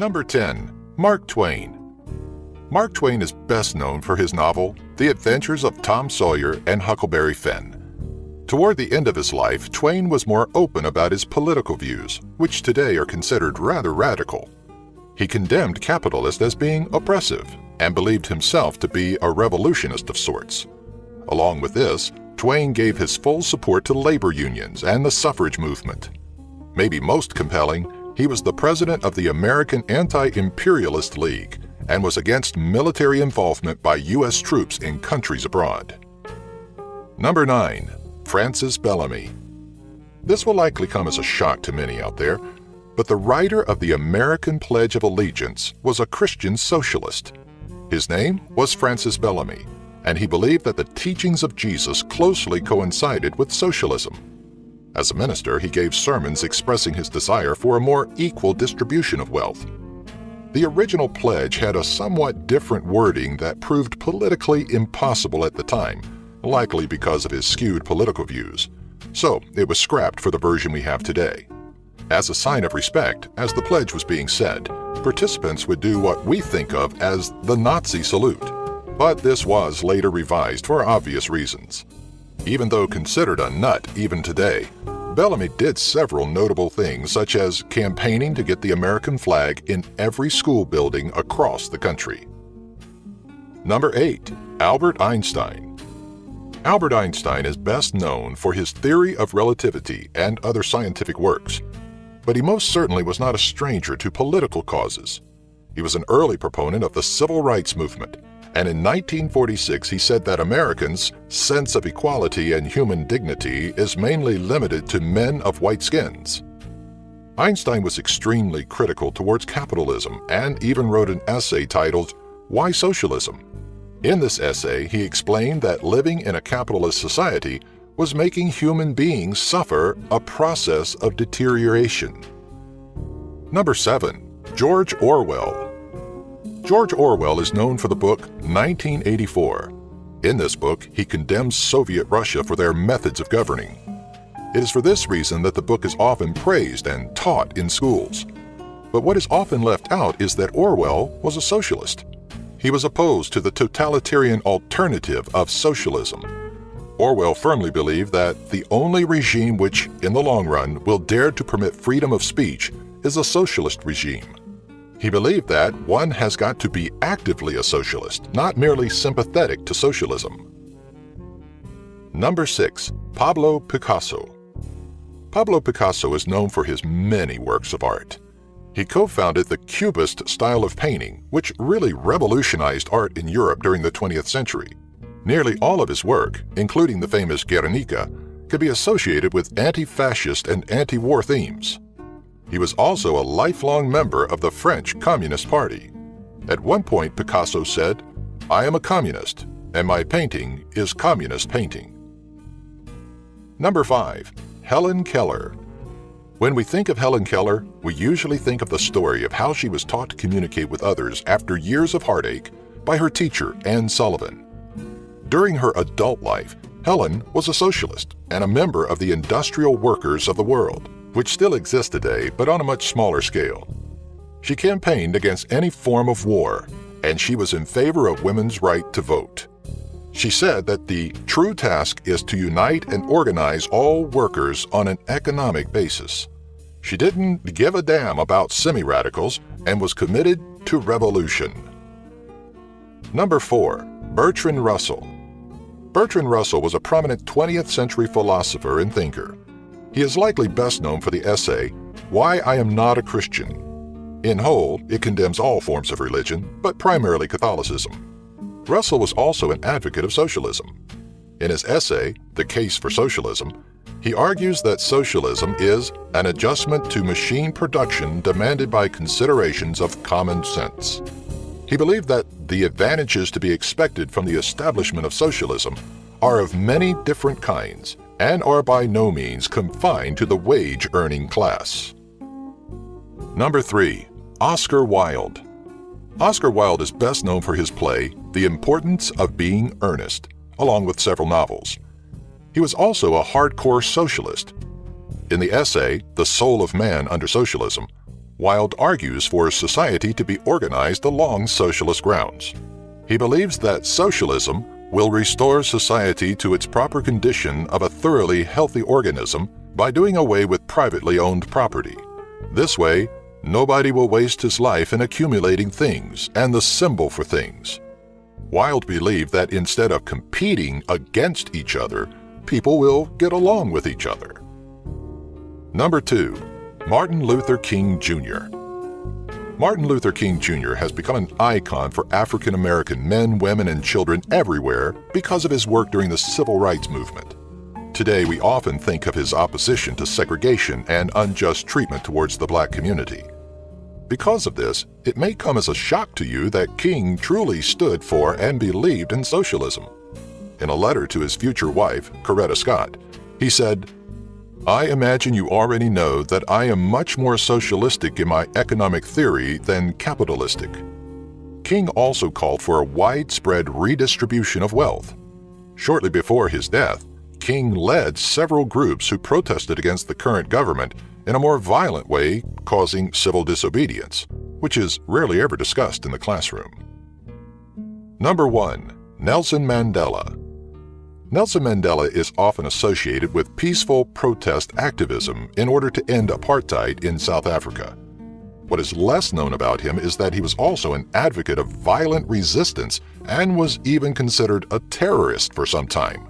Number 10. Mark Twain. Mark Twain is best known for his novel, The Adventures of Tom Sawyer and Huckleberry Finn. Toward the end of his life, Twain was more open about his political views, which today are considered rather radical. He condemned capitalists as being oppressive and believed himself to be a revolutionist of sorts. Along with this, Twain gave his full support to labor unions and the suffrage movement. Maybe most compelling, he was the president of the American Anti-Imperialist League and was against military involvement by U.S. troops in countries abroad. Number 9. Francis Bellamy. This will likely come as a shock to many out there, but the writer of the American Pledge of Allegiance was a Christian socialist. His name was Francis Bellamy, and he believed that the teachings of Jesus closely coincided with socialism. As a minister, he gave sermons expressing his desire for a more equal distribution of wealth. The original pledge had a somewhat different wording that proved politically impossible at the time, likely because of his skewed political views. So it was scrapped for the version we have today. As a sign of respect, as the pledge was being said, participants would do what we think of as the Nazi salute. But this was later revised for obvious reasons. Even though considered a nut even today, Bellamy did several notable things, such as campaigning to get the American flag in every school building across the country. Number 8. Albert Einstein. Albert Einstein is best known for his theory of relativity and other scientific works, but he most certainly was not a stranger to political causes. He was an early proponent of the civil rights movement, and in 1946 he said that Americans' sense of equality and human dignity is mainly limited to men of white skins. Einstein was extremely critical towards capitalism and even wrote an essay titled, "Why Socialism?" In this essay, he explained that living in a capitalist society was making human beings suffer a process of deterioration. Number 7. George Orwell. George Orwell is known for the book 1984. In this book, he condemns Soviet Russia for their methods of governing. It is for this reason that the book is often praised and taught in schools. But what is often left out is that Orwell was a socialist. He was opposed to the totalitarian alternative of socialism. Orwell firmly believed that the only regime which, in the long run, will dare to permit freedom of speech is a socialist regime. He believed that one has got to be actively a socialist, not merely sympathetic to socialism. Number 6. Pablo Picasso. Pablo Picasso is known for his many works of art. He co-founded the Cubist style of painting, which really revolutionized art in Europe during the 20th century. Nearly all of his work, including the famous Guernica, could be associated with anti-fascist and anti-war themes. He was also a lifelong member of the French Communist Party. At one point, Picasso said, "I am a communist, and my painting is communist painting." Number 5. Helen Keller. When we think of Helen Keller, we usually think of the story of how she was taught to communicate with others after years of heartache by her teacher, Anne Sullivan. During her adult life, Helen was a socialist and a member of the Industrial Workers of the World, which still exists today but on a much smaller scale. She campaigned against any form of war, and she was in favor of women's right to vote. She said that the true task is to unite and organize all workers on an economic basis. She didn't give a damn about semi-radicals and was committed to revolution. Number 4. Bertrand Russell. Bertrand Russell was a prominent 20th century philosopher and thinker. He is likely best known for the essay, "Why I Am Not a Christian." In whole, it condemns all forms of religion, but primarily Catholicism. Russell was also an advocate of socialism. In his essay, The Case for Socialism, he argues that socialism is an adjustment to machine production demanded by considerations of common sense. He believed that the advantages to be expected from the establishment of socialism are of many different kinds and are by no means confined to the wage-earning class. Number 3. Oscar Wilde. Oscar Wilde is best known for his play, The Importance of Being Earnest, along with several novels. He was also a hardcore socialist. In the essay, The Soul of Man Under Socialism, Wilde argues for society to be organized along socialist grounds. He believes that socialism will restore society to its proper condition of a thoroughly healthy organism by doing away with privately owned property. This way, nobody will waste his life in accumulating things and the symbol for things. Wilde believed that instead of competing against each other, people will get along with each other. Number 2. Martin Luther King Jr. Martin Luther King Jr. has become an icon for African American men, women, and children everywhere because of his work during the Civil Rights Movement. Today, we often think of his opposition to segregation and unjust treatment towards the black community. Because of this, it may come as a shock to you that King truly stood for and believed in socialism. In a letter to his future wife, Coretta Scott, he said, "I imagine you already know that I am much more socialistic in my economic theory than capitalistic." King also called for a widespread redistribution of wealth. Shortly before his death, King led several groups who protested against the current government in a more violent way, causing civil disobedience, which is rarely ever discussed in the classroom. Number 1. Nelson Mandela. Nelson Mandela is often associated with peaceful protest activism in order to end apartheid in South Africa. What is less known about him is that he was also an advocate of violent resistance and was even considered a terrorist for some time.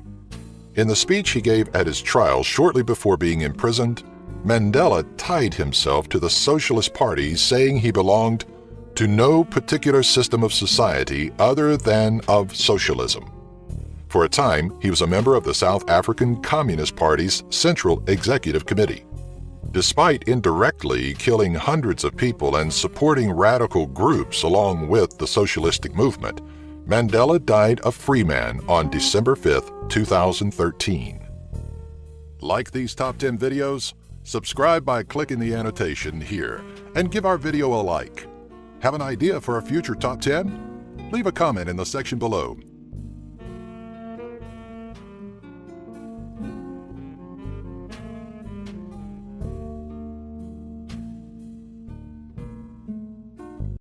In the speech he gave at his trial shortly before being imprisoned, Mandela tied himself to the Socialist Party, saying he belonged to no particular system of society other than of socialism. For a time, he was a member of the South African Communist Party's Central Executive Committee. Despite indirectly killing hundreds of people and supporting radical groups along with the socialistic movement, Mandela died a free man on December 5, 2013. Like these top 10 videos? Subscribe by clicking the annotation here and give our video a like. Have an idea for a future top 10? Leave a comment in the section below